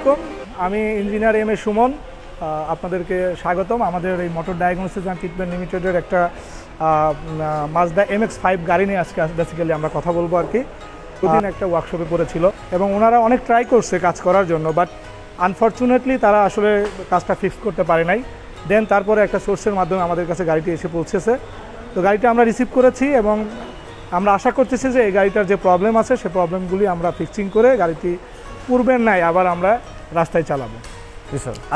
আলাইকুম, আমি engineer M A Suman. আপনাদেরকে স্বাগতম আমাদের এই মোটর ডায়াগনোসিস অ্যান্ড ট্রিটমেন্ট লিমিটেডের একটা মাজদা MX5 গাড়ি নিয়ে আজকে বেসিক্যালি আমরা কথা বলবো আর কি। দুদিন একটা ওয়ার্কশপে পড়েছিল এবং ওনারা অনেক ট্রাই করছে কাজ করার জন্য, বাট আনফর্চুনেটলি তারা আসলে কাজটা ফিক্স করতে পারে নাই। দেন তারপরে একটা সোর্সের মাধ্যমে আমাদের কাছে গাড়িটি এসে পৌঁছেছে। তো গাড়িটা আমরা রিসিভ করেছি এবং আমরা আশা করতেছি যে এই গাড়িটার যে প্রবলেম আছে সেই প্রবলেমগুলি আমরা ফিক্সিং করে গাড়িটি পূর্বের নাই আবার আমরা রাস্তায় চালাবো।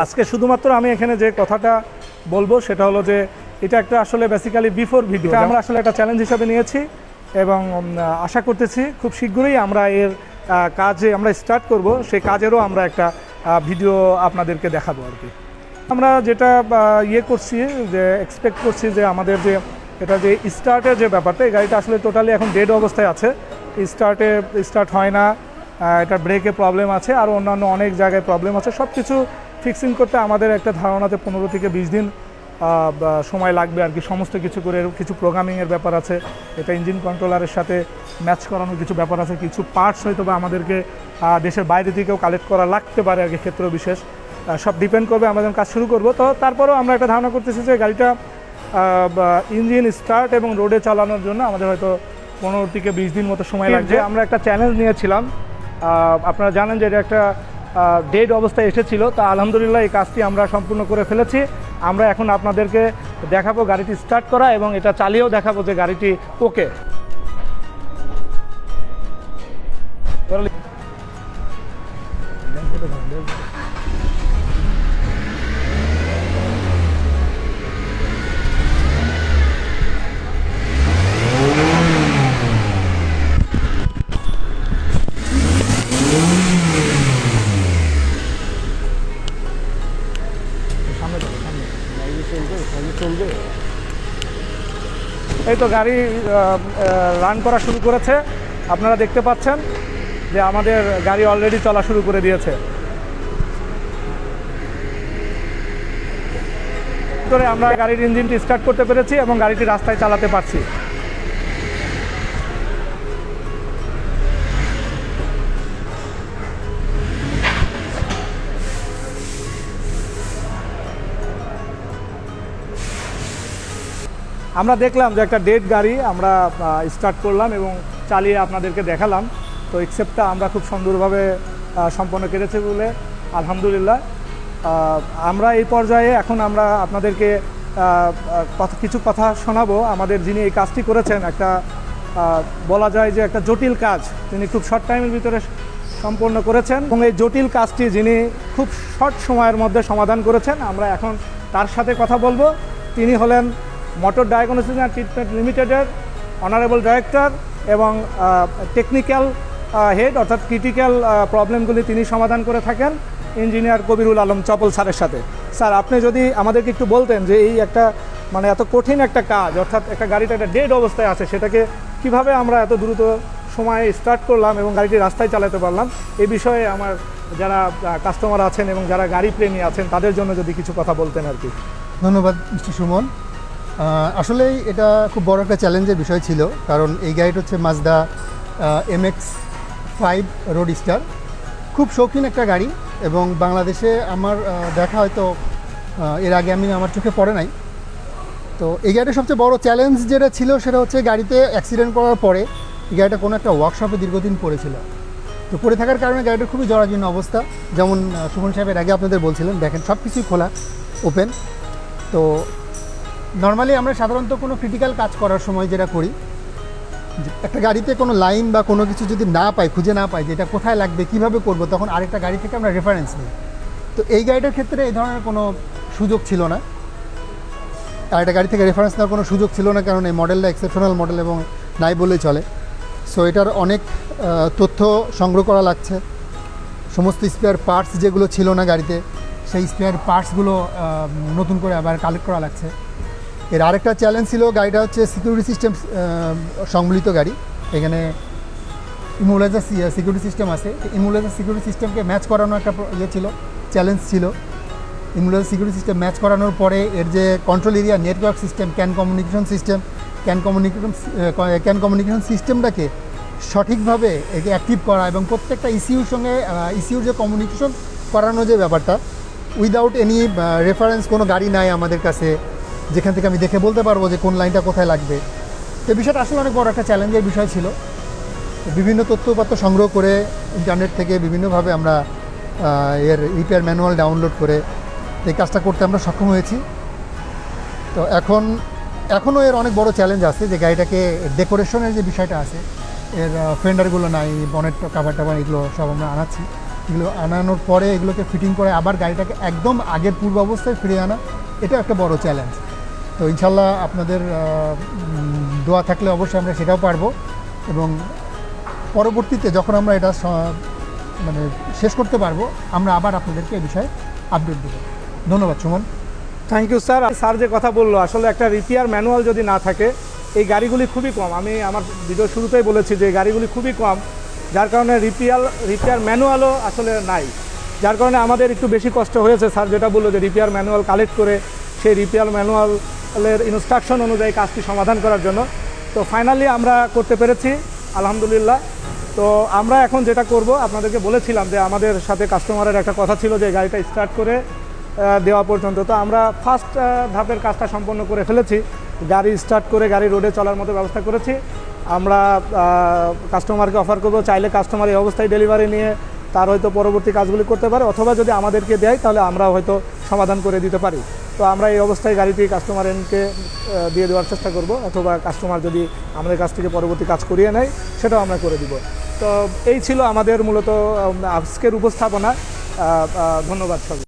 আজকে শুধুমাত্র আমি এখানে যে কথাটা বলবো সেটা হলো যে এটা একটা আসলে বেসিক্যালি বিফোর ভিডিও আমরা আসলে একটা চ্যালেঞ্জ হিসাবে নিয়েছি এবং আশা করতেছি খুব শীঘ্রই আমরা এর কাজে আমরা স্টার্ট করব, সেই কাজেরও আমরা একটা ভিডিও আপনাদেরকে দেখাবো আর কি। আমরা যেটা করছি যে এক্সপেক্ট করছি যে আমাদের যে এটা যে স্টার্টের যে ব্যাপারটা, এই গাড়িটা আসলে টোটালি এখন ডেড অবস্থায় আছে। স্টার্ট হয় না, এটা ব্রেকে প্রবলেম আছে, আর অন্যান্য অনেক জায়গায় প্রবলেম আছে। সব কিছু ফিক্সিং করতে আমাদের একটা ধারণাতে 15 থেকে 20 দিন সময় লাগবে আর কি। সমস্ত কিছু করে কিছু প্রোগ্রামিংয়ের ব্যাপার আছে, এটা ইঞ্জিন কন্ট্রোলারের সাথে ম্যাচ করানোর কিছু ব্যাপার আছে, কিছু পার্টস হয়তো বা আমাদেরকে দেশের বাইরে থেকেও কালেক্ট করা লাগতে পারে আর কি, ক্ষেত্র বিশেষ সব ডিপেন্ড করবে। আমরা যখন কাজ শুরু করবো তো তারপরেও আমরা একটা ধারণা করতেছি যে গাড়িটা ইঞ্জিন স্টার্ট এবং রোডে চালানোর জন্য আমাদের হয়তো 15 থেকে 20 দিন মতো সময় লাগবে। আমরা একটা চ্যালেঞ্জ নিয়েছিলাম, আপনারা জানেন যে এটা একটা ডেড অবস্থায় এসেছিল, তা আলহামদুলিল্লাহ এই কাজটি আমরা সম্পূর্ণ করে ফেলেছি। আমরা এখন আপনাদেরকে দেখাবো গাড়িটি স্টার্ট করা এবং এটা চালিয়েও দেখাবো যে গাড়িটি ওকে। এই তো গাড়ি রান করা শুরু করেছে, আপনারা দেখতে পাচ্ছেন যে আমাদের গাড়ি অলরেডি চলা শুরু করে দিয়েছে। আমরা গাড়ির ইঞ্জিনটি স্টার্ট করতে পেরেছি এবং গাড়িটি রাস্তায় চালাতে পারছি। আমরা দেখলাম যে একটা ডেড গাড়ি আমরা স্টার্ট করলাম এবং চালিয়ে আপনাদেরকে দেখালাম। তো এক্সেপ্টটা আমরা খুব সুন্দরভাবে সম্পন্ন করেছি বলে আলহামদুলিল্লাহ। আমরা এই পর্যায়ে এখন আমরা আপনাদেরকে কিছু কথা শোনাবো। আমাদের যিনি এই কাজটি করেছেন, একটা বলা যায় যে একটা জটিল কাজ তিনি খুব শর্ট টাইমের ভিতরে সম্পন্ন করেছেন এবং এই জটিল কাজটি যিনি খুব শর্ট সময়ের মধ্যে সমাধান করেছেন, আমরা এখন তার সাথে কথা বলবো। তিনি হলেন মোটর ডায়াগনোসিস অ্যান্ড ট্রিটমেন্ট লিমিটেডের অনারেবল ডাইরেক্টর এবং টেকনিক্যাল হেড, অর্থাৎ ক্রিটিক্যাল প্রবলেমগুলি তিনি সমাধান করে থাকেন ইঞ্জিনিয়ার কবিরুল আলম চপল স্যারের সাথে। স্যার, আপনি যদি আমাদেরকে একটু বলতেন যে এই একটা মানে এত কঠিন একটা কাজ, অর্থাৎ একটা গাড়িটা একটা ডেড অবস্থায় আছে, সেটাকে কিভাবে আমরা এত দ্রুত সময়ে স্টার্ট করলাম এবং গাড়িটি রাস্তায় চালাতে পারলাম, এই বিষয়ে আমার যারা কাস্টমার আছেন এবং যারা গাড়ি প্রেমী আছেন তাদের জন্য যদি কিছু কথা বলতেন আর কি। ধন্যবাদ মিস্টার সুমন। আসলেই এটা খুব বড় একটা চ্যালেঞ্জের বিষয় ছিল, কারণ এই গাড়িটা হচ্ছে মাজদা MX5 রোডস্টার, খুব শৌখিন একটা গাড়ি এবং বাংলাদেশে আমার দেখা হয়তো এর আগে আমার চোখে পড়ে নাই। তো এই গাড়িটার সবচেয়ে বড় চ্যালেঞ্জ যেটা ছিল সেটা হচ্ছে গাড়িতে অ্যাক্সিডেন্ট করার পরে এই গাড়িটা কোনো একটা ওয়ার্কশপে দীর্ঘদিন পড়েছিল। তো পড়ে থাকার কারণে গাড়িটার খুবই জরাজীর্ণ অবস্থা, যেমন সুমন সাহেবের আগে আপনাদের বলছিলেন, দেখেন সব কিছুই খোলা ওপেন। তো নর্মালি আমরা সাধারণত কোনো ক্রিটিক্যাল কাজ করার সময় যেটা করি, একটা গাড়িতে কোনো লাইন বা কোনো কিছু যদি না পাই, খুঁজে না পাই যে এটা কোথায় লাগবে, কীভাবে করব, তখন আরেকটা গাড়ি থেকে আমরা রেফারেন্স নিই। তো এই গাড়িটার ক্ষেত্রে এই ধরনের কোনো সুযোগ ছিল না, আরেকটা গাড়ি থেকে রেফারেন্স নেওয়ার কোনো সুযোগ ছিল না, কারণ এই মডেলটা এক্সেপশনাল মডেল এবং নাই বলেই চলে। সো এটার অনেক তথ্য সংগ্রহ করা লাগছে, সমস্ত স্পেয়ার পার্টস যেগুলো ছিল না গাড়িতে সেই স্পেয়ার পার্টসগুলো নতুন করে আবার কালেক্ট করা লাগছে। এর আরেকটা চ্যালেঞ্জ ছিল, গাড়িটা হচ্ছে সিকিউরিটি সিস্টেম সংবলিত গাড়ি, এখানে ইমোবিলাইজার সিকিউরিটি সিস্টেম আছে। ইমোবিলাইজার সিকিউরিটি সিস্টেমকে ম্যাচ করানো একটা ছিল, চ্যালেঞ্জ ছিল। ইমোবিলাইজার সিকিউরিটি সিস্টেম ম্যাচ করানোর পরে এর যে control area network system, CAN communication সিস্টেমটাকে সঠিকভাবে একে অ্যাক্টিভ করা এবং প্রত্যেকটা ইসিউর সঙ্গে ইসিউর যে করানো যে ব্যাপারটা, উইদাউট এনি রেফারেন্স, কোনো গাড়ি নাই আমাদের কাছে যেখান থেকে আমি দেখে বলতে পারবো যে কোন লাইনটা কোথায় লাগবে। তো বিষয়টা আসলে অনেক বড় একটা চ্যালেঞ্জের বিষয় ছিল। বিভিন্ন তথ্যপত্র সংগ্রহ করে ইন্টারনেট থেকে বিভিন্নভাবে আমরা এর রিপেয়ার ম্যানুয়াল ডাউনলোড করে এই কাজটা করতে আমরা সক্ষম হয়েছি। তো এখনও এর অনেক বড় চ্যালেঞ্জ আছে, যে গাড়িটাকে ডেকোরেশনের যে বিষয়টা আছে, এর ফেন্ডারগুলো নাই, বনেট কাভার টাভার এগুলো সব আমরা আনাচ্ছি। এগুলো আনানোর পরে এগুলোকে ফিটিং করে আবার গাড়িটাকে একদম আগের পূর্ব অবস্থায় ফিরিয়ে আনা, এটা একটা বড় চ্যালেঞ্জ। তো ইনশাল্লাহ আপনাদের দোয়া থাকলে অবশ্যই আমরা সেটাও পারবো, এবং পরবর্তীতে যখন আমরা এটা মানে শেষ করতে পারবো, আমরা আবার আপনাদেরকে এই বিষয়ে আপডেট দেবো। ধন্যবাদ Suman. Thank you sir. Sir যে কথা বললো, আসলে একটা রিপেয়ার ম্যানুয়াল যদি না থাকে, এই গাড়িগুলি খুবই কম। আমি আমার ভিডিও শুরুতেই বলেছি যে গাড়িগুলি খুবই কম, যার কারণে রিপেয়ার ম্যানুয়ালও আসলে নাই, যার কারণে আমাদের একটু বেশি কষ্ট হয়েছে। স্যার যেটা বললো যে রিপেয়ার ম্যানুয়াল কালেক্ট করে সেই রিপেয়ার ম্যানুয়ালের ইনস্ট্রাকশন অনুযায়ী কাজটি সমাধান করার জন্য। তো ফাইনালি আমরা করতে পেরেছি, আলহামদুলিল্লাহ। তো আমরা এখন যেটা করব, আপনাদেরকে বলেছিলাম যে আমাদের সাথে কাস্টমারের একটা কথা ছিল যে গাড়িটা স্টার্ট করে দেওয়া পর্যন্ত। তো আমরা ফার্স্ট ধাপের কাজটা সম্পন্ন করে ফেলেছি, গাড়ি স্টার্ট করে গাড়ি রোডে চলার মতো ব্যবস্থা করেছি। আমরা কাস্টমারকে অফার করব, চাইলে কাস্টমার এই অবস্থায় ডেলিভারি নিয়ে তার হয়তো পরবর্তী কাজগুলি করতে পারে, অথবা যদি আমাদেরকে দেয় তাহলে আমরা হয়তো সমাধান করে দিতে পারি। তো আমরা এই অবস্থায় গাড়িটি কাস্টমারকে দিয়ে দেওয়ার চেষ্টা করব, অথবা কাস্টমার যদি আমাদের কাছ থেকে পরবর্তী কাজ করিয়ে নেয় সেটাও আমরা করে দিব। তো এই ছিল আমাদের মূলত আজকের উপস্থাপনা। ধন্যবাদ সবাই।